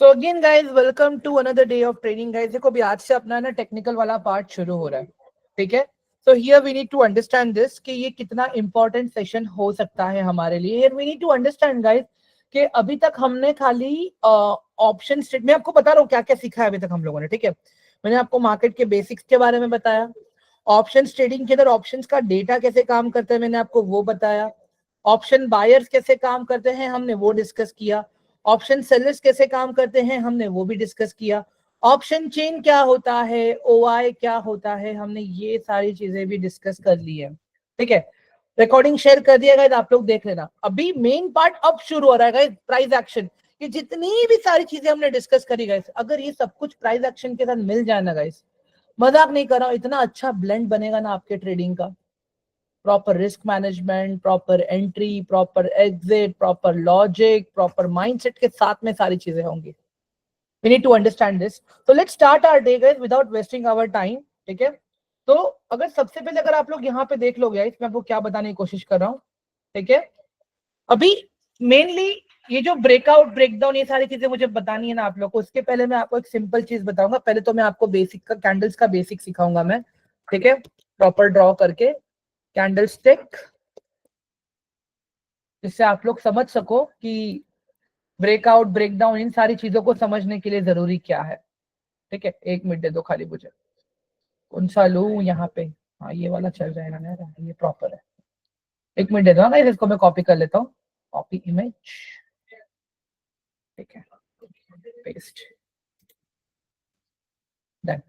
So again guys welcome to another day of training guys. देखो अभी आज से अपना ना टेक्निकल वाला पार्ट शुरू हो रहा है, ठीक है। So here we need to understand this कि ये कितना इंपॉर्टेंट सेशन हो सकता है हमारे लिए। Here we need to understand guys कि अभी तक हमने खाली ऑप्शन स्टेट में आपको बता रहा हूँ क्या क्या सीखा है अभी तक हम लोगों ने, ठीक है। मैंने आपको मार्केट के बेसिक्स के बारे में बताया, ऑप्शन ट्रेडिंग के अंदर ऑप्शंस का डेटा कैसे काम करता है मैंने आपको वो बताया, ऑप्शन बायर्स कैसे काम करते हैं हमने वो डिस्कस किया, ऑप्शन सेलर्स कैसे काम करते हैं हमने वो भी डिस्कस किया, ऑप्शन चेन क्या होता है, ओआई क्या होता है, हमने ये सारी चीजें भी डिस्कस कर ली है, ठीक है। रिकॉर्डिंग शेयर कर दिया गाइस, आप लोग देख लेना। अभी मेन पार्ट अब शुरू हो रहा है गाइस, प्राइस एक्शन। ये जितनी भी सारी चीजें हमने डिस्कस करी गाइस, अगर ये सब कुछ प्राइस एक्शन के साथ मिल जाए ना गाइस, मजाक नहीं कर रहा हूं, इतना अच्छा ब्लेंड बनेगा ना आपके ट्रेडिंग का। Proper risk management, proper entry, proper exit, proper logic, proper mindset के साथ में सारी चीजें होंगी। We need to understand this. तो let's start our day guys without wasting our time, ठीक है। तो अगर सबसे पहले अगर आप लोग यहाँ पे देख लोगे गाइस, मैं आपको क्या बताने की कोशिश कर रहा हूँ, ठीक है। अभी मेनली ये जो ब्रेकआउट ब्रेकडाउन ये सारी चीजें मुझे बतानी है ना आप लोग को, उसके पहले मैं आपको एक सिंपल चीज बताऊंगा। पहले तो मैं आपको बेसिक का कैंडल्स का बेसिक सिखाऊंगा मैं, ठीक है। प्रॉपर ड्रॉ करके कैंडल स्टिक, जिससे आप लोग समझ सको कि ब्रेकआउट ब्रेकडाउन इन सारी चीजों को समझने के लिए जरूरी क्या है, ठीक है। एक मिनट दे दो खाली मुझे, कौन सा लू यहाँ पे, हाँ ये वाला चल जाएगा ना, ये प्रॉपर है। एक मिनट दे दो ना, इसको मैं कॉपी कर लेता हूँ, कॉपी इमेज, ठीक है, पेस्ट, डन,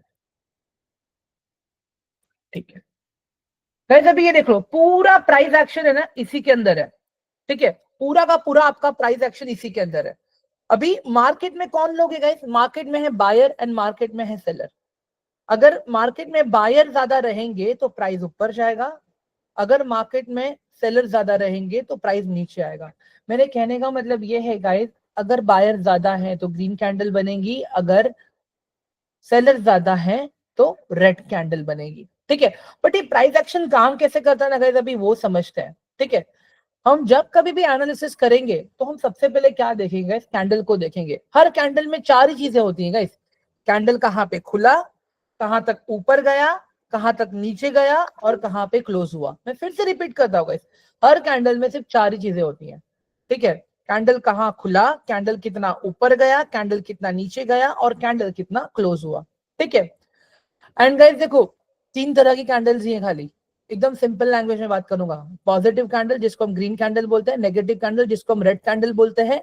ठीक है। गाइस अभी ये देख लो, पूरा प्राइस एक्शन है ना इसी के अंदर है, ठीक है। पूरा का पूरा आपका प्राइस एक्शन इसी के अंदर है। अभी मार्केट में कौन लोग है गाइस, मार्केट में है बायर एंड मार्केट में है सेलर। अगर मार्केट में बायर ज्यादा रहेंगे तो प्राइस ऊपर जाएगा, अगर मार्केट में सेलर ज्यादा रहेंगे तो प्राइस नीचे आएगा। मेरे कहने का मतलब ये है गाइस, अगर बायर ज्यादा है तो ग्रीन कैंडल बनेगी, अगर सेलर ज्यादा है तो रेड कैंडल बनेगी, ठीक है। बट ये प्राइस एक्शन काम कैसे करता है ना गाइस, अभी वो समझते हैं, ठीक है। हम जब कभी भी एनालिसिस करेंगे तो हम सबसे पहले क्या देखेंगे गाइस, कैंडल को देखेंगे। हर कैंडल में चार ही चीजें होती हैं गाइस, कैंडल कहाँ पे खुला, कहां तक ऊपर गया, कहां तक नीचे गया और कहां पे क्लोज हुआ। मैं फिर से रिपीट करता हूँ गाइस, हर कैंडल में सिर्फ चार ही चीजें होती हैं, ठीक है। कैंडल कहाँ खुला, कैंडल कितना ऊपर गया, कैंडल कितना नीचे गया और कैंडल कितना क्लोज हुआ, ठीक है। एंड गाइस देखो, तीन तरह की कैंडल्स ही हैं खाली, एकदम सिंपल लैंग्वेज में बात करूंगा। पॉजिटिव कैंडल जिसको हम ग्रीन कैंडल बोलते हैं, नेगेटिव कैंडल जिसको हम रेड कैंडल बोलते हैं,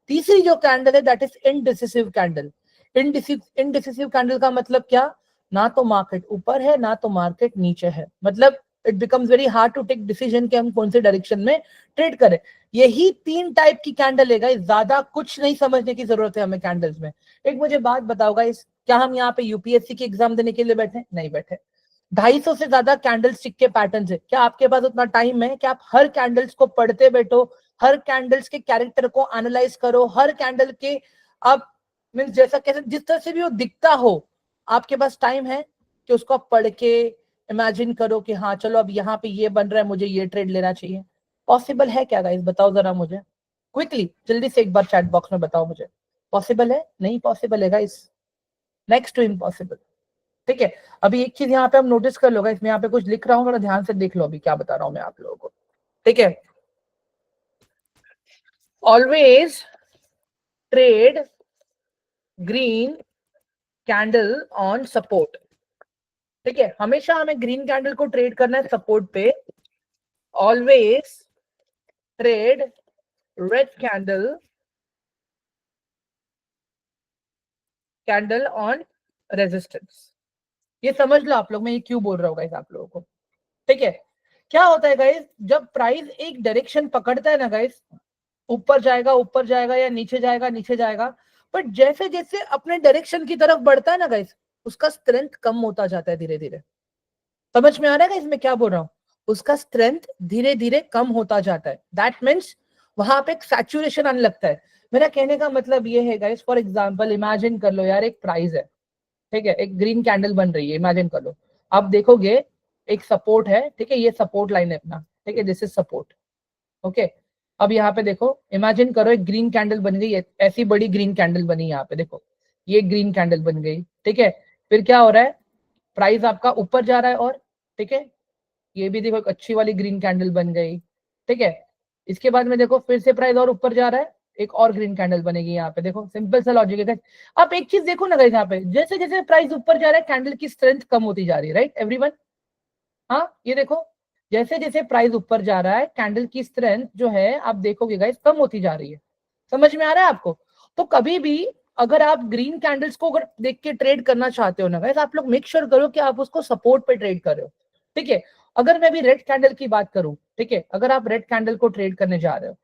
तीसरी जो कैंडल है that is indecisive candle. Indecisive candle का मतलब क्या, ना तो मार्केट ऊपर है ना तो मार्केट नीचे है, मतलब it becomes very hard to take decision कि हम कौन से डायरेक्शन में ट्रेड करें। यही तीन टाइप की कैंडल है गाइस, ज्यादा कुछ नहीं समझने की जरूरत है हमें कैंडल्स में। एक मुझे बात बताओ गाइस, क्या हम यहाँ पे यूपीएससी की एग्जाम देने के लिए बैठे, नहीं बैठे। 250 से ज्यादा कैंडल स्टिक के पैटर्न है, क्या आपके पास उतना टाइम है कि आप हर कैंडल्स को पढ़ते बैठो, हर कैंडल्स के कैरेक्टर को एनालाइज करो, हर कैंडल के आप मीन्स जैसा कैसे जिस तरह से भी वो दिखता हो, आपके पास टाइम है कि उसको आप पढ़ के इमेजिन करो कि हाँ चलो अब यहाँ पे ये बन रहा है, मुझे ये ट्रेड लेना चाहिए। पॉसिबल है क्या गाइस, बताओ जरा मुझे क्विकली, जल्दी से एक बार चैट बॉक्स में बताओ मुझे, पॉसिबल है, नहीं पॉसिबल है गाइस, नेक्स्ट टू इम्पॉसिबल, ठीक है। अभी एक चीज यहाँ पे हम नोटिस कर लो, इसमें यहाँ पे कुछ लिख रहा हूँ, थोड़ा ध्यान से देख लो अभी क्या बता रहा हूँ मैं आप लोगों को, ठीक है। Always trade green candle on support, ठीक है। हमेशा हमें ग्रीन कैंडल को ट्रेड करना है सपोर्ट पे। Always trade red candle on resistance. ये समझ लो आप लोग, मैं ये क्यों बोल रहा हूँ गाइस आप लोगों को, ठीक है। क्या होता है गाइस, जब प्राइस एक डायरेक्शन पकड़ता है ना गाइस, ऊपर जाएगा या नीचे जाएगा, नीचे जाएगा, बट जैसे जैसे अपने डायरेक्शन की तरफ बढ़ता है ना गाइस, उसका स्ट्रेंथ कम होता जाता है धीरे धीरे। समझ में आ रहा है गाइस मैं क्या बोल रहा हूँ, उसका स्ट्रेंथ धीरे धीरे कम होता जाता है। दैट मीन्स वहां पे एक सैचुरेशन आने लगता है। मेरा कहने का मतलब ये है गाइस, फॉर एग्जाम्पल इमेजिन कर लो यार, एक प्राइस है, ठीक है, एक ग्रीन कैंडल बन रही है, इमेजिन कर लो। आप देखोगे एक सपोर्ट है, ठीक है, ये सपोर्ट लाइन है अपना, ठीक है, दिस इज सपोर्ट, ओके। अब यहाँ पे देखो, इमेजिन करो एक ग्रीन कैंडल बन गई, ऐसी बड़ी ग्रीन कैंडल बनी यहाँ पे, देखो ये ग्रीन कैंडल बन गई, ठीक है। फिर क्या हो रहा है, प्राइस आपका ऊपर जा रहा है, और ठीक है, ये भी देखो एक अच्छी वाली ग्रीन कैंडल बन गई, ठीक है। इसके बाद में देखो फिर से प्राइस और ऊपर जा रहा है, एक और ग्रीन कैंडल बनेगी यहाँ पे, देखो सिंपल सा लॉजिक है। आप एक चीज देखो ना गाइस, यहाँ पे जैसे जैसे प्राइस ऊपर जा रहा है कैंडल की स्ट्रेंथ कम होती जा रही है, राइट एवरीवन। हाँ ये देखो, जैसे जैसे प्राइस ऊपर जा रहा है कैंडल की स्ट्रेंथ जो है आप देखोगे गाइस कम होती जा रही है। समझ में आ रहा है आपको? तो कभी भी अगर आप ग्रीन कैंडल्स को अगर देख के ट्रेड करना चाहते हो ना गाइस, आप लोग मेक श्योर करो कि आप उसको सपोर्ट पे ट्रेड कर रहे हो, ठीक है। अगर मैं भी रेड कैंडल की बात करूं, ठीक है, अगर आप रेड कैंडल को ट्रेड करने जा रहे हो,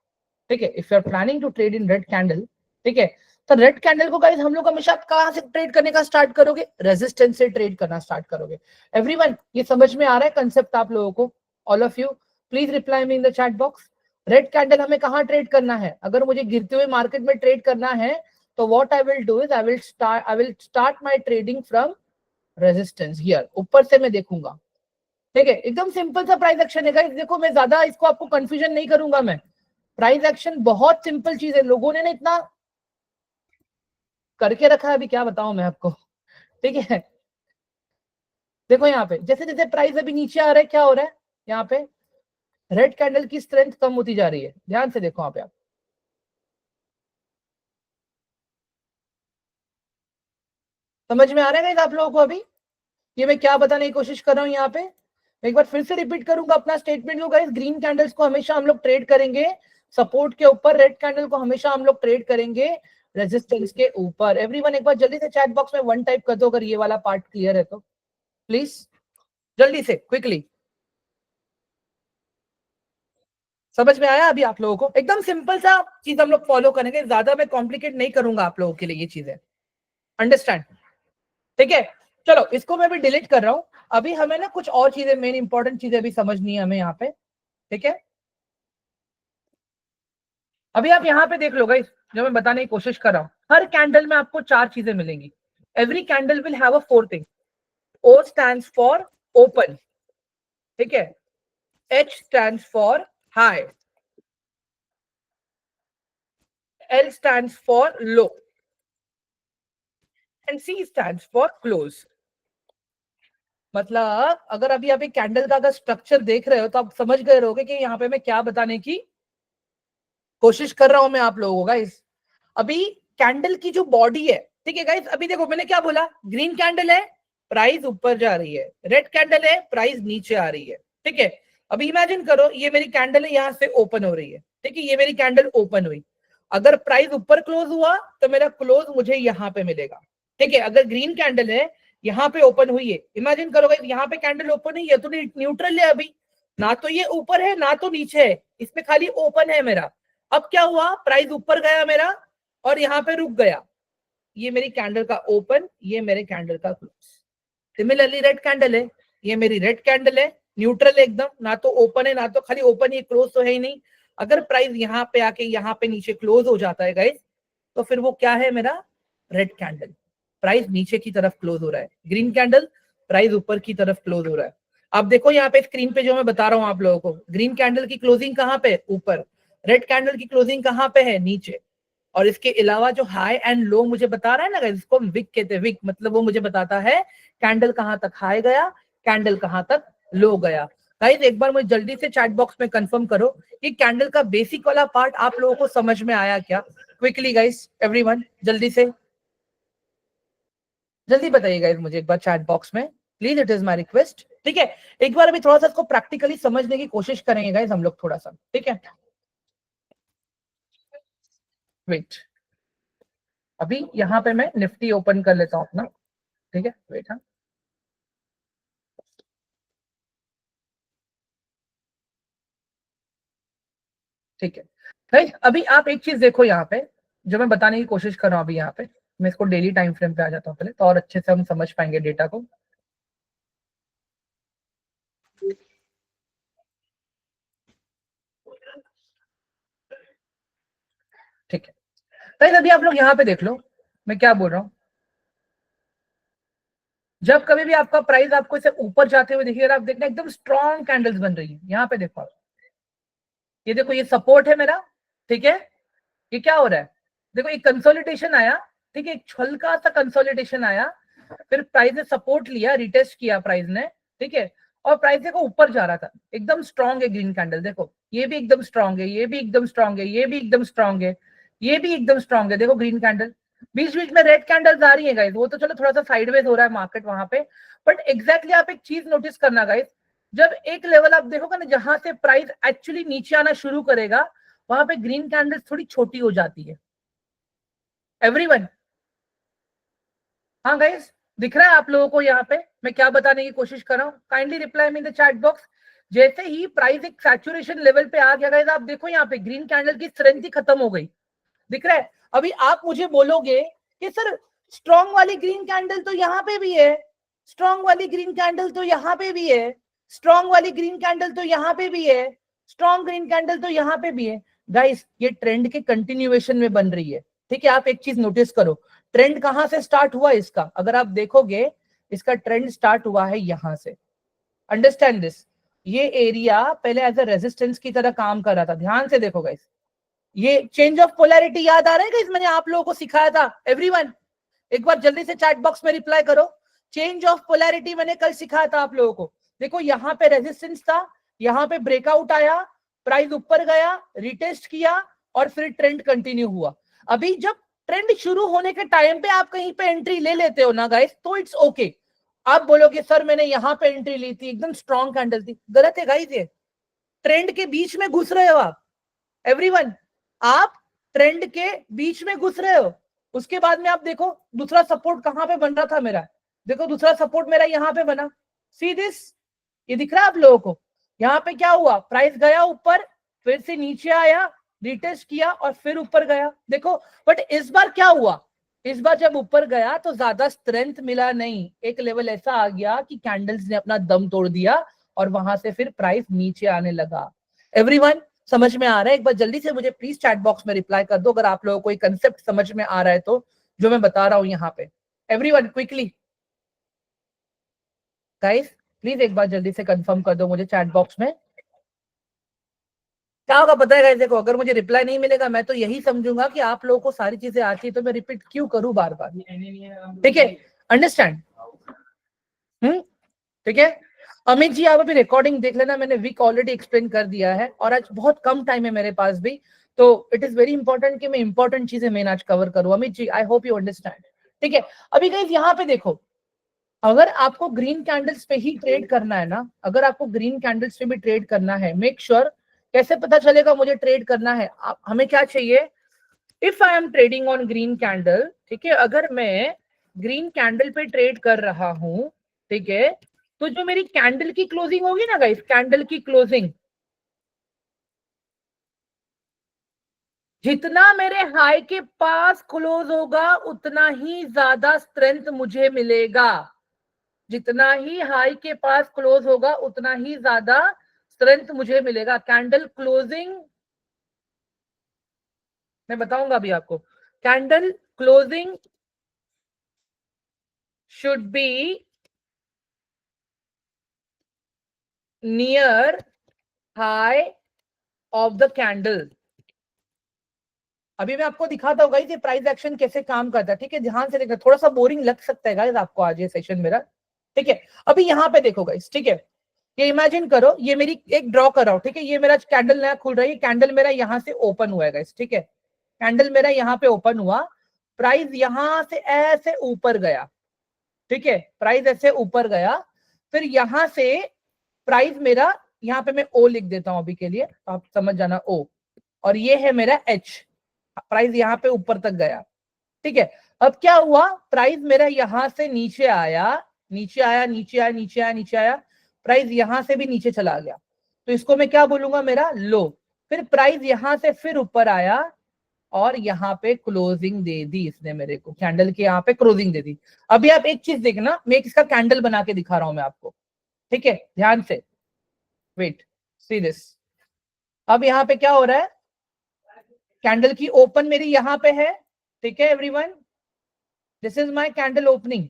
ठीक है, if you are planning to trade in red candle, ठीक है, तो रेड कैंडल को गाइस हम लोग हमेशा कहां से ट्रेड करने का स्टार्ट करोगे, रेजिस्टेंस से ट्रेड करना स्टार्ट करोगे। एवरीवन ये समझ में आ रहा है कंसेप्ट आप लोगों को? All of you please reply me in the chat box. Red candle हमें कहां ट्रेड करना है? अगर मुझे गिरते हुए मार्केट में ट्रेड करना है तो what I will do is I will start my trading from resistance here, ऊपर से मैं देखूंगा, ठीक है। एकदम सिंपल सा प्राइस एक्शन है गाइस, देखो मैं ज्यादा इसको आपको कंफ्यूजन नहीं करूंगा मैं। प्राइस एक्शन बहुत सिंपल चीज है, लोगों ने ना इतना करके रखा है, अभी क्या बताऊं मैं आपको, ठीक है। देखो यहाँ पे जैसे जैसे प्राइस अभी नीचे आ रहा है, क्या हो रहा है यहाँ पे, रेड कैंडल की स्ट्रेंथ कम होती जा रही है, ध्यान से देखो यहाँ पे आप। समझ में आ रहा है गाइस आप लोगों को अभी ये मैं क्या बताने की कोशिश कर रहा हूँ यहाँ पे? मैं एक बार फिर से रिपीट करूंगा अपना स्टेटमेंट को गाइस, ग्रीन कैंडल्स को हमेशा हम लोग ट्रेड करेंगे सपोर्ट के ऊपर, रेड कैंडल को हमेशा हम लोग ट्रेड करेंगे रेजिस्टेंस के ऊपर। एवरीवन एक बार जल्दी से चैट बॉक्स में वन टाइप कर दो अगर ये वाला पार्ट क्लियर है तो, प्लीज जल्दी से क्विकली। समझ में आया अभी आप लोगों को? एकदम सिंपल सा चीज हम लोग फॉलो करेंगे, ज्यादा मैं कॉम्प्लिकेट नहीं करूंगा आप लोगों के लिए ये चीजें, अंडरस्टैंड? ठीक है, चलो इसको मैं भी डिलीट कर रहा हूं। अभी हमें ना कुछ और चीजें, मेन इंपॉर्टेंट चीजें अभी समझनी है हमें यहाँ पे, ठीक है। अभी आप यहाँ पे देख लो गाइस, जो मैं बताने की कोशिश कर रहा हूँ, हर कैंडल में आपको चार चीजें मिलेंगी। Every candle will have a four thing. O stands for open, ठीक है, H stands for high, L stands for low, and C stands for close. मतलब अगर अभी आप एक कैंडल का अगर स्ट्रक्चर देख रहे हो तो आप समझ गए रहोगे कि यहाँ पे मैं क्या बताने की कोशिश कर रहा हूं मैं आप लोगों को गाइस। अभी कैंडल की जो बॉडी है, ठीक है गाइस, अभी देखो मैंने क्या बोला, ग्रीन कैंडल है प्राइस ऊपर जा रही है, रेड कैंडल है प्राइस नीचे आ रही है, ठीक है। अभी इमेजिन करो ये मेरी कैंडल है, यहां से ओपन हो रही है, ठीक है, ये मेरी कैंडल ओपन हुई, अगर प्राइस ऊपर क्लोज हुआ तो मेरा क्लोज मुझे यहाँ पे मिलेगा, ठीक है। अगर ग्रीन कैंडल है यहाँ पे ओपन हुई है, इमेजिन करो गाइस यहाँ पे कैंडल ओपन है, ये तो न्यूट्रल है अभी, ना तो ये ऊपर है ना तो नीचे है, इसमें खाली ओपन है मेरा। अब क्या हुआ, प्राइस ऊपर गया मेरा और यहाँ पे रुक गया, ये मेरी कैंडल का ओपन, ये मेरे कैंडल का क्लोज। सिमिलरली रेड कैंडल है, ये मेरी रेड कैंडल है, न्यूट्रल एकदम, ना तो ओपन है ना तो खाली ओपन, ये क्लोज तो है ही नहीं। अगर प्राइस यहाँ पे आके यहाँ पे नीचे क्लोज हो जाता है गाइस, तो फिर वो क्या है मेरा रेड कैंडल, प्राइस नीचे की तरफ क्लोज हो रहा है। ग्रीन कैंडल प्राइस ऊपर की तरफ क्लोज हो रहा है। आप देखो यहाँ पे स्क्रीन पे जो मैं बता रहा हूँ आप लोगों को, ग्रीन कैंडल की क्लोजिंग कहाँ पे, ऊपर, रेड कैंडल की क्लोजिंग कहाँ पे है, नीचे। और इसके अलावा जो हाई एंड लो मुझे बता रहा है ना, इसको विक कहते हैं, विक मतलब वो मुझे बताता है कैंडल कहां तक हाई गया, कैंडल कहां तक लो गया। गाइस एक बार मुझे जल्दी से चैट बॉक्स में कंफर्म करो कि कैंडल का बेसिक वाला पार्ट आप लोगों को समझ में आया क्या? क्विकली गाइस, एवरीवन जल्दी से जल्दी बताइए गाइस मुझे एक बार चैट बॉक्स में, please, it is my request, ठीक है। एक बार अभी थोड़ा सा इसको प्रैक्टिकली समझने की कोशिश करेंगे गाइस हम लोग थोड़ा सा, ठीक है। वेट, अभी यहाँ पे मैं निफ्टी ओपन कर लेता हूँ अपना, ठीक है, वेट, हाँ, ठीक है। भाई अभी आप एक चीज देखो यहाँ पे, जो मैं बताने की कोशिश कर रहा हूँ अभी यहाँ पे, मैं इसको डेली टाइम फ्रेम पे आ जाता हूँ पहले, तो और अच्छे से हम समझ पाएंगे डेटा को। ठीक है भाई, अभी आप लोग यहाँ पे देख लो मैं क्या बोल रहा हूँ। जब कभी भी आपका प्राइस आपको इसे ऊपर जाते हुए देखिएगा, आप देखना एकदम स्ट्रॉन्ग कैंडल्स बन रही है, यहाँ पे देखो आप, ये देखो ये सपोर्ट है मेरा, ठीक है। ये क्या हो रहा है, देखो एक कंसोलिडेशन आया, ठीक है, एक हल्का सा कंसोलिडेशन आया, फिर प्राइस ने सपोर्ट लिया, रिटेस्ट किया प्राइस ने, ठीक है, और प्राइस देखो ऊपर जा रहा था, एकदम स्ट्रांग है ग्रीन कैंडल, देखो ये भी एकदम स्ट्रांग है, ये भी एकदम स्ट्रांग है, ये भी एकदम स्ट्रांग है, ये भी एकदम स्ट्रांग है, देखो ग्रीन कैंडल। बीच बीच में रेड कैंडल्स आ रही है गाइस, वो तो चलो थोड़ा सा साइडवेज हो रहा है मार्केट वहां पे, बट एग्जैक्टली आप एक चीज नोटिस करना गाइस, जब एक लेवल आप देखोगे ना जहां से प्राइस एक्चुअली नीचे आना शुरू करेगा, वहां पे ग्रीन कैंडल्स थोड़ी छोटी हो जाती है। एवरीवन, हाँ गाइस, दिख रहा है आप लोगों को यहाँ पे मैं क्या बताने की कोशिश कर रहा हूँ? Kindly reply me in the chat box. जैसे ही प्राइस एक सैचुरेशन लेवल पे आ गया गाइस, आप देखो यहाँ पे ग्रीन कैंडल की स्ट्रेंथ ही खत्म हो गई, दिख रहा है? अभी आप मुझे बोलोगे कि सर स्ट्रॉन्ग वाली ग्रीन कैंडल तो यहाँ पे भी है, स्ट्रॉन्ग वाली ग्रीन कैंडल तो यहाँ पे भी है, स्ट्रॉन्ग वाली ग्रीन कैंडल तो यहाँ पे भी है, स्ट्रॉन्ग ग्रीन कैंडल तो यहाँ पे भी है। गाइस ये ट्रेंड के कंटिन्यूएशन में बन रही है, ठीक है। आप एक चीज नोटिस करो, ट्रेंड कहां से स्टार्ट हुआ इसका, अगर आप देखोगे इसका ट्रेंड स्टार्ट हुआ है यहां से। अंडरस्टैंड दिस, ये एरिया पहले एज अ रेजिस्टेंस की तरह काम कर रहा था, ध्यान से देखो गाइस। ये चेंज ऑफ पोलैरिटी याद आ रहा है गाइस, मैंने आप लोगों को सिखाया था। एवरीवन एक बार जल्दी से चैट बॉक्स में रिप्लाई करो, चेंज ऑफ पोलैरिटी मैंने कल सिखाया था आप लोगों को। देखो यहाँ पे रेजिस्टेंस था, यहाँ पे ब्रेकआउट आया, प्राइस ऊपर गया, रिटेस्ट किया, और फिर ट्रेंड कंटिन्यू हुआ। अभी जब ट्रेंड शुरू होने के टाइम पे आप कहीं पे एंट्री ले लेते हो ना गाइस, तो इट्स ओके। आप बोलोगे सर मैंने यहाँ पे एंट्री ली थी, एकदम स्ट्रॉन्ग कैंडल थी, गलत है गाइस, ये ट्रेंड के बीच में घुस रहे हो आप। एवरीवन, आप ट्रेंड के बीच में घुस रहे हो। उसके बाद में आप देखो दूसरा सपोर्ट कहां पे बन रहा था मेरा, देखो दूसरा सपोर्ट मेरा यहां पे बना, सी दिस, ये दिख रहा है आप लोगों को? यहाँ पे क्या हुआ, प्राइस गया ऊपर, फिर से नीचे आया, रिटेस्ट किया, और फिर ऊपर गया, देखो। बट इस बार क्या हुआ, इस बार जब ऊपर गया तो ज्यादा स्ट्रेंथ मिला नहीं, एक लेवल ऐसा आ गया कि कैंडल्स ने अपना दम तोड़ दिया, और वहां से फिर प्राइस नीचे आने लगा। एवरीवन समझ में आ रहा है? एक बार जल्दी से मुझे प्लीज चैट बॉक्स में रिप्लाई कर दो अगर आप लोगों को कंसेप्ट समझ में आ रहा है तो, जो मैं बता रहा हूं यहाँ पे। एवरीवन क्विकली गाइस, प्लीज एक बार जल्दी से कंफर्म कर दो मुझे चैट बॉक्स में। क्या होगा पता है गाइस, देखो अगर मुझे रिप्लाई नहीं मिलेगा मैं तो यही समझूंगा कि आप लोगों को सारी चीजें आती है, तो मैं रिपीट क्यों करूं बार बार, ठीक है? अंडरस्टैंड? ठीक है। अमित जी आप अभी रिकॉर्डिंग देख लेना, मैंने वीक ऑलरेडी एक्सप्लेन कर दिया है, और आज बहुत कम टाइम है मेरे पास भी, तो इट इज वेरी इंपॉर्टेंट कि मैं इंपॉर्टेंट चीजें मेन आज कवर करूं। Amit ji I hope you understand, ठीक है। अभी गाइस यहाँ पे देखो, अगर आपको ग्रीन कैंडल्स पे ही ट्रेड करना है ना, अगर आपको ग्रीन कैंडल्स पे भी ट्रेड करना है, मेक श्योर कैसे पता चलेगा मुझे ट्रेड करना है, हमें क्या चाहिए, if I am trading on green candle, ठीक है, अगर मैं ग्रीन कैंडल पे ट्रेड कर रहा हूं, ठीक है, तो जो मेरी कैंडल की क्लोजिंग होगी ना गाइस, कैंडल की क्लोजिंग, जितना मेरे हाई के पास क्लोज होगा उतना ही ज्यादा स्ट्रेंथ मुझे मिलेगा, जितना ही हाई के पास क्लोज होगा उतना ही ज्यादा स्ट्रेंथ मुझे मिलेगा। कैंडल क्लोजिंग मैं बताऊंगा अभी आपको, candle closing should be near high of the candle. अभी मैं आपको दिखाता हूँ गाइस ये प्राइस एक्शन कैसे काम करता है, ठीक है, ध्यान से देखना, थोड़ा सा बोरिंग लग सकता है गाइस आपको आज ये सेशन मेरा, ठीक है। अभी यहाँ पे देखो गाइस, ठीक है, ये इमेजिन करो, ये मेरी एक ड्रॉ कर रहा हूँ, ठीक है, ये मेरा कैंडल नया खुल रहा है, कैंडल मेरा यहाँ से ओपन हुआ है गाइस, ठीक है, कैंडल मेरा यहाँ पे ओपन हुआ, प्राइस यहाँ से ऐसे ऊपर गया, ठीक है, प्राइस ऐसे ऊपर गया, फिर यहाँ से प्राइस मेरा, यहाँ पे मैं ओ लिख देता हूँ अभी के लिए, आप समझ जाना ओ, और ये है मेरा एच, प्राइस यहाँ पे ऊपर तक गया, ठीक है। अब क्या हुआ, प्राइस मेरा यहां से नीचे आया, नीचे आया, नीचे आया, नीचे आया, नीचे आया, प्राइस यहां से भी नीचे चला गया, तो इसको मैं क्या बोलूंगा, मेरा लो। फिर प्राइस यहां से फिर ऊपर आया, और यहाँ पे क्लोजिंग दे दी इसने मेरे को, कैंडल के यहाँ पे क्लोजिंग दे दी। अभी आप एक चीज देखना, मैं इसका कैंडल बना के दिखा रहा हूं मैं आपको, ठीक है, ध्यान से वेट, सी दिस। अब यहाँ पे क्या हो रहा है, कैंडल की ओपन मेरी यहाँ पे है, ठीक है everyone, this is my candle opening,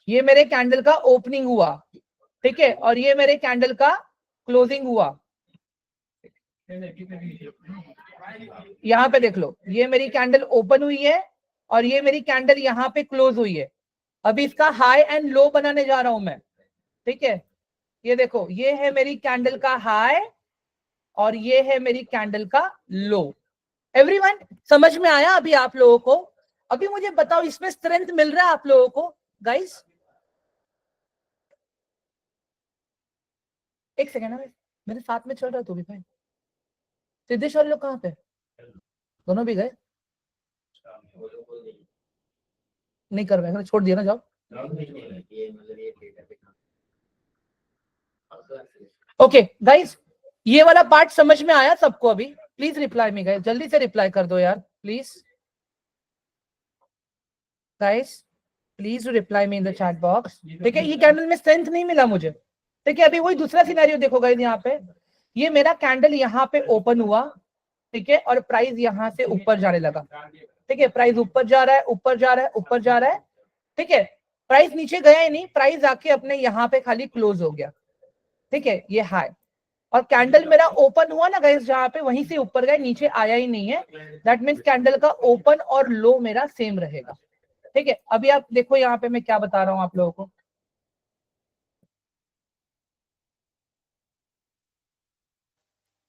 ये मेरे कैंडल का ओपनिंग हुआ, ठीक है, और ये मेरे कैंडल का क्लोजिंग हुआ, यहाँ पे देख लो, ये मेरी कैंडल ओपन हुई है और ये मेरी कैंडल यहाँ पे क्लोज हुई है। अभी इसका हाई एंड लो बनाने जा रहा हूं मैं, ठीक है। ये देखो, ये है मेरी कैंडल का हाई और ये है मेरी कैंडल का लो। एवरीवन समझ में आया अभी आप लोगों को? अभी मुझे बताओ, इसमें स्ट्रेंथ मिल रहा है आप लोगों को गाइस? एक सेकेंड है, मेरे साथ में चल रहा है तू भी भाई। सिद्धेश और लोग कहाँ पे? दोनों भी गए? नहीं कर रहे, छोड़ दिया ना जॉब। ओके गाइस, ये वाला पार्ट समझ में आया सबको? अभी प्लीज रिप्लाई मी गाइस, जल्दी से रिप्लाई कर दो यार please guys, please reply me in the chat box. ठीक है, ये कैंडल में स्ट्रेंथ नहीं मिला मुझे, ठीक है। अभी वही दूसरा सिनेरियो देखो गाइस, यहाँ पे ये मेरा कैंडल यहाँ पे ओपन हुआ, ठीक है, और प्राइस यहाँ से ऊपर जाने लगा, ठीक है। प्राइस ऊपर जा रहा है, ऊपर जा रहा है, ऊपर जा रहा है, ठीक है। प्राइस नीचे गया ही नहीं, प्राइस आके अपने यहाँ पे खाली क्लोज हो गया, ठीक है। ये हाई और कैंडल मेरा ओपन हुआ ना गाइस, जहां पे वहीं से ऊपर गए, नीचे आया ही नहीं है। दैट मीन्स कैंडल का ओपन और लो मेरा सेम रहेगा, ठीक है। अभी आप देखो यहाँ पे मैं क्या बता रहा हूं आप लोगों को।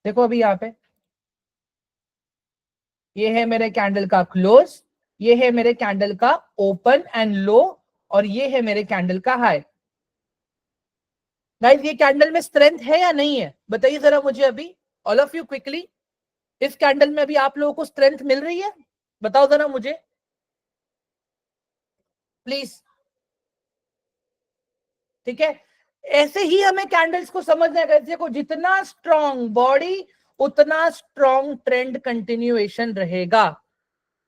देखो अभी यहाँ पे ये है मेरे कैंडल का क्लोज, ये है मेरे कैंडल का ओपन एंड लो, और ये है मेरे कैंडल का हाई। गाइस ये कैंडल में स्ट्रेंथ है या नहीं है, बताइए जरा मुझे अभी, ऑल ऑफ यू क्विकली। इस कैंडल में अभी आप लोगों को स्ट्रेंथ मिल रही है? बताओ जरा मुझे प्लीज, ठीक है। ऐसे ही हमें कैंडल्स को समझना है। देखो, जितना स्ट्रॉन्ग बॉडी उतना स्ट्रॉन्ग ट्रेंड कंटिन्यूएशन रहेगा।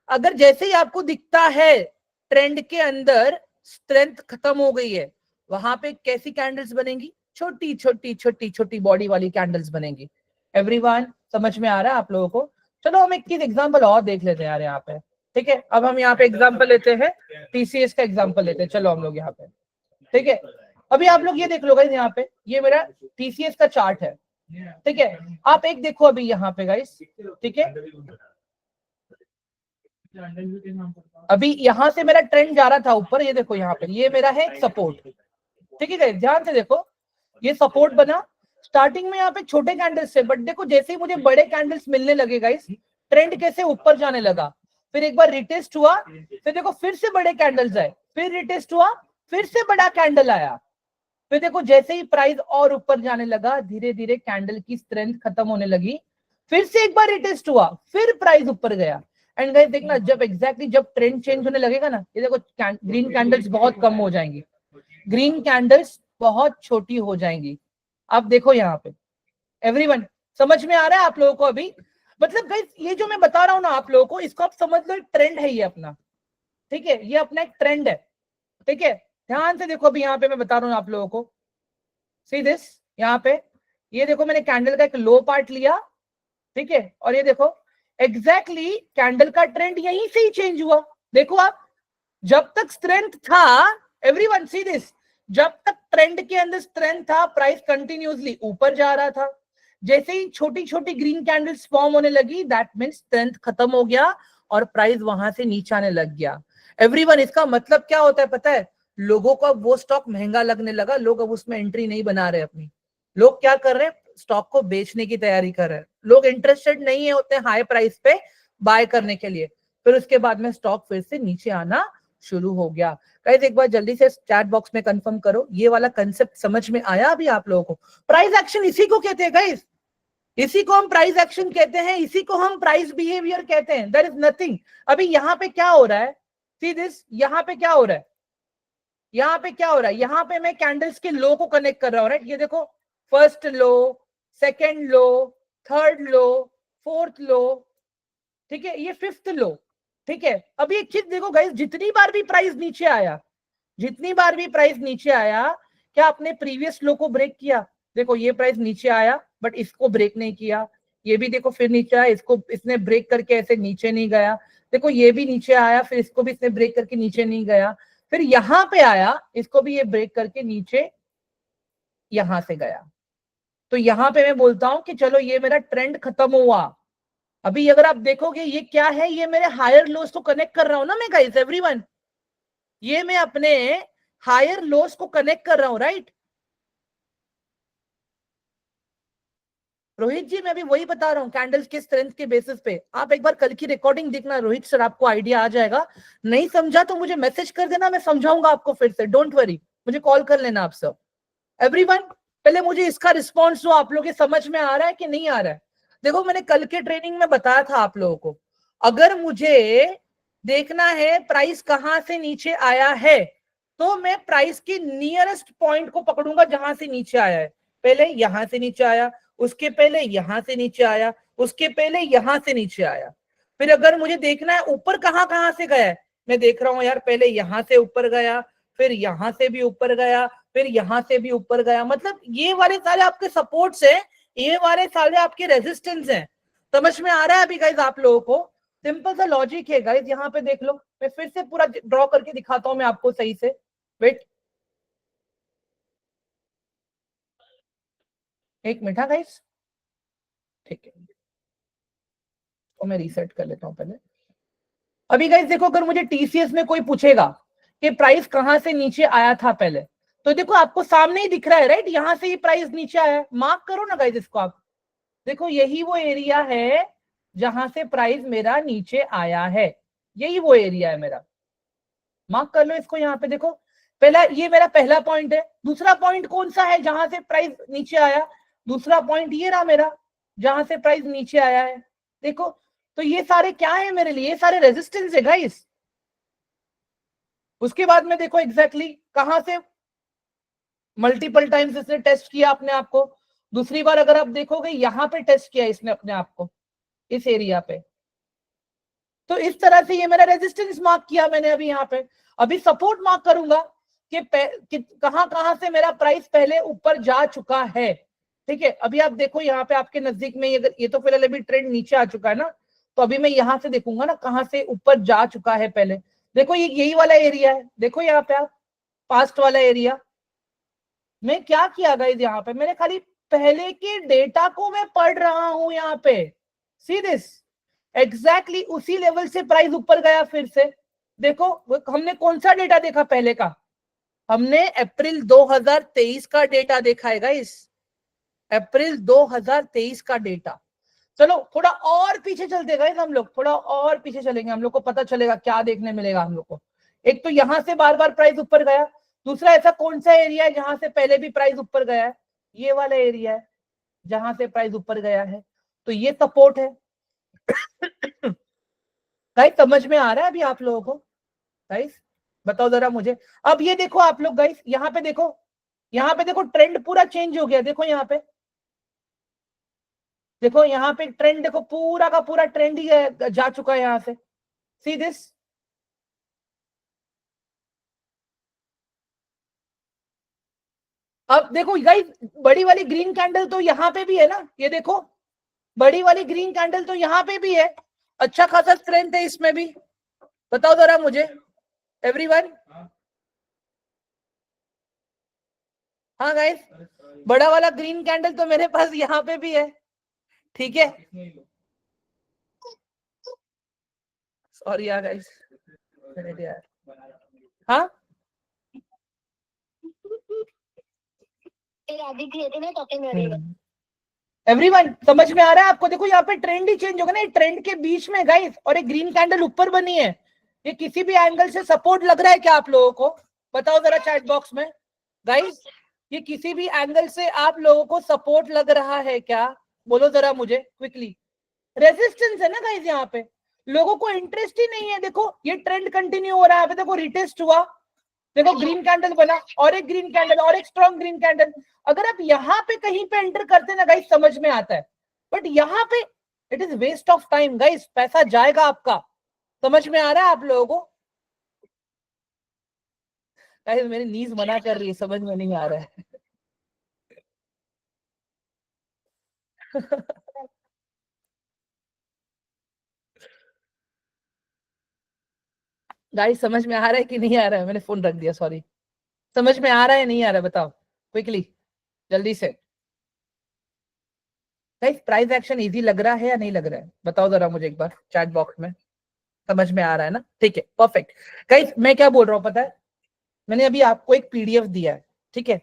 अगर जैसे ही आपको दिखता है ट्रेंड के अंदर स्ट्रेंथ खत्म हो गई है, वहां पे कैसी कैंडल्स बनेंगी? छोटी छोटी छोटी छोटी बॉडी वाली कैंडल्स बनेंगी। एवरीवन समझ में आ रहा है आप लोगों को? चलो हम एक एग्जांपल और देख लेते हैं यार यहाँ पे, ठीक है। अब हम यहाँ पे एग्जांपल लेते हैं, टीसीएस का एग्जांपल लेते हैं। चलो हम लोग यहाँ पे, ठीक है। अभी आप लोग ये देख लो गाइस, यहाँ पे ये मेरा टीसीएस का चार्ट है, ठीक है। आप एक देखो अभी यहाँ पे गाइस, ठीक है। अभी यहाँ से मेरा ट्रेंड जा रहा था ऊपर, ये देखो यहाँ पे ये मेरा है सपोर्ट, ठीक है गाइस, ध्यान से देखो। ये सपोर्ट बना स्टार्टिंग में यहाँ पे छोटे कैंडल्स से, बट देखो जैसे ही मुझे बड़े कैंडल्स मिलने लगे गाइस, ट्रेंड कैसे ऊपर जाने लगा। फिर एक बार रिटेस्ट हुआ, फिर देखो फिर से बड़े कैंडल्स आए, फिर रिटेस्ट हुआ, फिर से बड़ा कैंडल आया। फिर देखो जैसे ही प्राइस और ऊपर जाने लगा, धीरे धीरे कैंडल की स्ट्रेंथ खत्म होने लगी। फिर से एक बार रिटेस्ट हुआ, फिर प्राइस ऊपर गया। एंड गाइस देखना, जब एग्जैक्टली जब ट्रेंड चेंज होने लगेगा ना, ये देखो ग्रीन कैंडल्स बहुत कम हो जाएंगी, ग्रीन कैंडल्स बहुत छोटी हो जाएंगी। आप देखो यहाँ पे, एवरीवन समझ में आ रहा है आप लोगों को अभी? मतलब गाइस ये जो मैं बता रहा हूँ ना आप लोगों को, इसको आप समझ लो, एक ट्रेंड है ये अपना, ठीक है। ये अपना एक ट्रेंड है, ठीक है। ध्यान से देखो अभी यहाँ पे मैं बता रहा हूँ आप लोगों को, सी दिस। यहाँ पे ये देखो, मैंने कैंडल का एक लो पार्ट लिया, ठीक है, और ये देखो एग्जैक्टली कैंडल का ट्रेंड यहीं से ही चेंज हुआ। देखो आप, जब तक स्ट्रेंथ था, एवरीवन सी दिस, जब तक ट्रेंड के अंदर स्ट्रेंथ था, प्राइस कंटिन्यूअसली ऊपर जा रहा था। जैसे ही छोटी छोटी ग्रीन कैंडल्स फॉर्म होने लगी, दैट मींस स्ट्रेंथ खत्म हो गया और प्राइस वहां से नीचे आने लग गया। एवरीवन इसका मतलब क्या होता है पता है? लोगों को अब वो स्टॉक महंगा लगने लगा, लोग अब उसमें एंट्री नहीं बना रहे अपनी। लोग क्या कर रहे हैं? स्टॉक को बेचने की तैयारी कर रहे हैं। लोग इंटरेस्टेड नहीं है होते हाई प्राइस पे बाय करने के लिए। फिर उसके बाद में स्टॉक फिर से नीचे आना शुरू हो गया। गाइस एक बार जल्दी से चैट बॉक्स में कंफर्म करो, ये वाला कंसेप्ट समझ में आया अभी आप लोगों को? प्राइस एक्शन इसी को कहते हैं गाइस, इसी को हम प्राइस एक्शन कहते हैं, इसी को हम प्राइस बिहेवियर कहते हैं। There is nothing. अभी यहाँ पे क्या हो रहा है? सी दिस, यहाँ पे क्या हो रहा है? यहाँ पे क्या हो रहा है? यहाँ पे मैं कैंडल्स के लो को कनेक्ट कर रहा हूँ, राइट। ये देखो, फर्स्ट लो, सेकेंड लो, थर्ड लो, फोर्थ लो, ठीक है, ये फिफ्थ लो, ठीक है। अभी एक चीज देखो गाइस, जितनी बार भी प्राइस नीचे आया, जितनी बार भी प्राइस नीचे आया, क्या आपने प्रीवियस लो को ब्रेक किया? देखो ये प्राइस नीचे आया बट इसको ब्रेक नहीं किया। ये भी देखो फिर नीचे आया, इसको इसने ब्रेक करके ऐसे नीचे नहीं गया। देखो ये भी नीचे आया, फिर इसको भी इसने ब्रेक करके नीचे नहीं गया। फिर यहाँ पे आया, इसको भी ये ब्रेक करके नीचे यहां से गया, तो यहां पे मैं बोलता हूं कि चलो ये मेरा ट्रेंड खत्म हुआ। अभी अगर आप देखोगे ये क्या है, ये मेरे हायर लोस को कनेक्ट कर रहा हूं ना मैं गाइस, एवरीवन, ये मैं अपने हायर लोस को कनेक्ट कर रहा हूं, राइट। रोहित जी मैं भी वही बता रहा हूँ, कैंडल्स के स्ट्रेंथ के बेसिस पे। आप एक बार कल की रिकॉर्डिंग देखना रोहित सर, आपको आइडिया आ जाएगा। नहीं समझा तो मुझे मैसेज कर देना, मैं समझाऊंगा आपको फिर से, डोंट वरी, मुझे कॉल कर लेना आप सब। एवरीवन, पहले मुझे इसका रिस्पॉन्स दो, आप लोगों के समझ में आ रहा है कि नहीं आ रहा है। देखो मैंने कल के ट्रेनिंग में बताया था आप लोगों को, अगर मुझे देखना है प्राइस कहां से नीचे आया है, तो मैं प्राइस के नियरेस्ट पॉइंट को पकड़ूंगा जहां से नीचे आया है। पहले यहां से नीचे आया, उसके पहले यहां से नीचे आया, उसके पहले यहां से नीचे आया। फिर अगर मुझे देखना है ऊपर कहां कहां से गया है, मैं देख रहा हूं यार, पहले यहां से ऊपर गया, फिर यहां से भी ऊपर गया, फिर यहां से भी ऊपर गया। मतलब ये वाले सारे आपके सपोर्ट्स हैं, ये वाले सारे आपके रेजिस्टेंस हैं। समझ में आ रहा है अभी गाइज आप लोगों को? सिंपल सा लॉजिक है गाइज, यहाँ पे देख लो, मैं फिर से पूरा ड्रॉ करके दिखाता हूं मैं आपको सही से। वेट एक मिनट, हाँ गाइज, ठीक है, तो मैं रीसेट कर लेता हूं पहले। अभी गाइज देखो, अगर मुझे टीसीएस में कोई पूछेगा कि प्राइस कहां से नीचे आया था पहले, तो देखो आपको सामने ही दिख रहा है, राइट, यहां से ही प्राइस नीचे आया है। मार्क करो ना गाइज इसको आप, देखो यही वो एरिया है जहां से प्राइस मेरा नीचे आया है, यही वो एरिया है मेरा। मार्क कर लो इसको, यहाँ पे देखो, पहला ये मेरा पहला पॉइंट है। दूसरा पॉइंट कौन सा है जहां से प्राइस नीचे आया? दूसरा पॉइंट ये रहा मेरा, जहां से प्राइस नीचे आया है। देखो, तो ये सारे क्या है मेरे लिए? ये सारे रेजिस्टेंस है गाइस। उसके बाद में देखो एग्जैक्टली कहां से मल्टीपल टाइम्स इसने टेस्ट किया अपने आप को। दूसरी बार अगर आप देखोगे, यहां पे टेस्ट किया इसने अपने आप को, इस एरिया पे। तो इस तरह से ये मेरा रेजिस्टेंस मार्क किया मैंने अभी यहाँ पे। अभी सपोर्ट मार्क करूंगा कि कहां कहां से मेरा प्राइस पहले ऊपर जा चुका है। ठीक है, अभी आप देखो यहाँ पे आपके नजदीक में, अगर ये तो फिलहाल अभी ट्रेंड नीचे आ चुका है ना, तो अभी मैं यहाँ से देखूंगा ना कहां से ऊपर जा चुका है पहले। देखो ये यही वाला एरिया है, देखो यहाँ पे आप, पास्ट वाला एरिया। मैं क्या किया गाइस, यहाँ पे मैंने खाली पहले के डेटा को मैं पढ़ रहा हूं यहाँ पे। सी दिस, एग्जैक्टली उसी लेवल से प्राइस ऊपर गया फिर से। देखो हमने कौन सा डेटा देखा पहले का? हमने अप्रैल 2023 का डेटा देखा है गाइस, अप्रैल 2023 का डेटा। चलो थोड़ा और पीछे चलते गाइस, हम लोग थोड़ा और पीछे चलेंगे, हम लोग को पता चलेगा क्या देखने मिलेगा हम लोग को। एक तो यहां से बार बार प्राइस ऊपर गया, दूसरा ऐसा कौन सा एरिया है जहां से पहले भी प्राइस ऊपर गया है? ये वाला एरिया है जहां से प्राइस ऊपर गया है, तो ये सपोर्ट है। गाइस समझ में आ रहा है अभी आप लोगों को? गाइस बताओ जरा मुझे। अब ये देखो आप लोग गाइस, यहाँ पे देखो, यहाँ पे देखो ट्रेंड पूरा चेंज हो गया। देखो यहाँ पे, देखो यहाँ पे ट्रेंड, देखो पूरा का पूरा ट्रेंड ही जा चुका है यहाँ से। सी दिस, अब देखो गाइस, बड़ी वाली ग्रीन कैंडल तो यहाँ पे भी है ना, ये देखो, बड़ी वाली ग्रीन कैंडल तो यहाँ पे भी है। अच्छा खासा स्ट्रेंथ है इसमें भी। बताओ जरा मुझे एवरीवन। हाँ गाइस, बड़ा वाला ग्रीन कैंडल तो मेरे पास यहाँ पे भी है, ठीक है। सॉरी यार गाइस, यार, हाँ एवरीवन समझ में आ रहा है आपको? देखो यहाँ पे ट्रेंड ही चेंज होगा ना, ट्रेंड के बीच में गाइस, और एक ग्रीन कैंडल ऊपर बनी है। ये किसी भी एंगल से सपोर्ट लग रहा है क्या आप लोगों को? बताओ जरा चैट बॉक्स में गाइस, ये किसी भी एंगल से आप लोगों को सपोर्ट लग रहा है क्या? बोलो जरा मुझे क्विकली। रेजिस्टेंस है ना गाइस यहाँ पे, लोगों को इंटरेस्ट ही नहीं है। देखो ये ट्रेंड कंटिन्यू हो रहा है, देखो रिटेस्ट हुआ, देखो ग्रीन कैंडल बना, और एक ग्रीन कैंडल, और एक स्ट्रॉन्ग ग्रीन कैंडल। अगर आप यहाँ पे कहीं पे एंटर करते ना गाइस, समझ में आता है, बट यहाँ पे it is waste of time guys, पैसा जाएगा आपका। समझ में आ रहा है आप लोगों को? गाइस मेरी नीज मना कर रही है, समझ में नहीं आ रहा है। गाइस समझ में आ रहा है कि नहीं आ रहा है? मैंने फोन रख दिया, सॉरी। समझ में आ रहा है नहीं आ रहा है, बताओ क्विकली। जल्दी से गाइस, प्राइस एक्शन इजी लग रहा है या नहीं लग रहा है, बताओ जरा मुझे एक बार चैट बॉक्स में। समझ में आ रहा है ना? ठीक है, परफेक्ट। गाइस मैं क्या बोल रहा हूं पता है, मैंने अभी आपको एक पीडीएफ दिया है, ठीक है,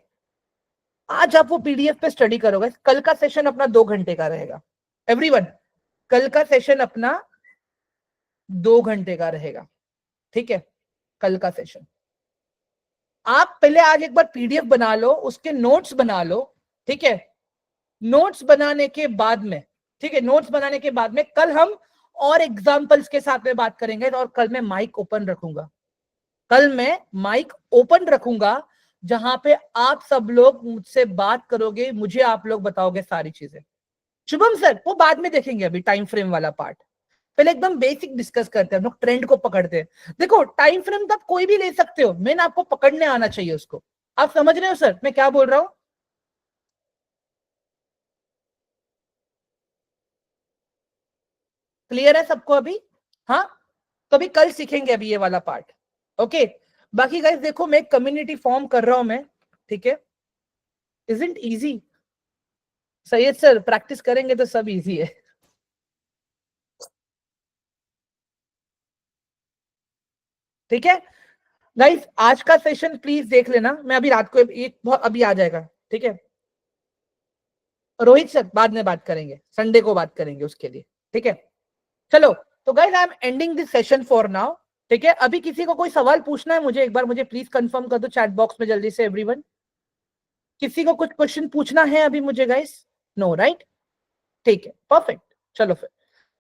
आज आप वो पीडीएफ पे स्टडी करोगे। कल का सेशन अपना 2 घंटे का रहेगा एवरीवन, कल का सेशन अपना 2 घंटे का रहेगा, ठीक है, कल का सेशन। आप पहले आज एक बार पीडीएफ बना लो, उसके नोट्स बना लो, ठीक है, नोट्स बनाने के बाद में, ठीक है, नोट्स बनाने के बाद में कल हम और एग्जांपल्स के साथ में बात करेंगे। और कल मैं माइक ओपन रखूंगा, कल मैं माइक ओपन रखूंगा, जहां पे आप सब लोग मुझसे बात करोगे, मुझे आप लोग बताओगे सारी चीजें। शुभम सर वो बाद में देखेंगे, अभी टाइम फ्रेम वाला पार्ट, पहले एकदम बेसिक डिस्कस करते हैं, हम लोग ट्रेंड को पकड़ते हैं। देखो टाइम फ्रेम तो आप कोई भी ले सकते हो, मेन आपको पकड़ने आना चाहिए उसको। आप समझ रहे हो सर मैं क्या बोल रहा हूं? क्लियर है सबको अभी? हाँ, तो अभी कल सीखेंगे अभी ये वाला पार्ट, ओके। बाकी गाइस देखो, मैं कम्युनिटी फॉर्म कर रहा हूं मैं, ठीक है, isn't easy. Syed sir practice करेंगे तो सब इजी है, ठीक है। गाइस आज का सेशन प्लीज देख लेना, मैं अभी रात को एक बहुत अभी आ जाएगा, ठीक है। रोहित सर बाद में बात करेंगे, संडे को बात करेंगे उसके लिए, ठीक है। चलो, तो guys I am ending this session for now, ठीक है। अभी किसी को कोई सवाल पूछना है मुझे, एक बार मुझे प्लीज कंफर्म कर दो चैट बॉक्स में जल्दी से एवरीवन। किसी को कुछ क्वेश्चन पूछना है अभी मुझे गाइस? No right? ठीक है, परफेक्ट। चलो फिर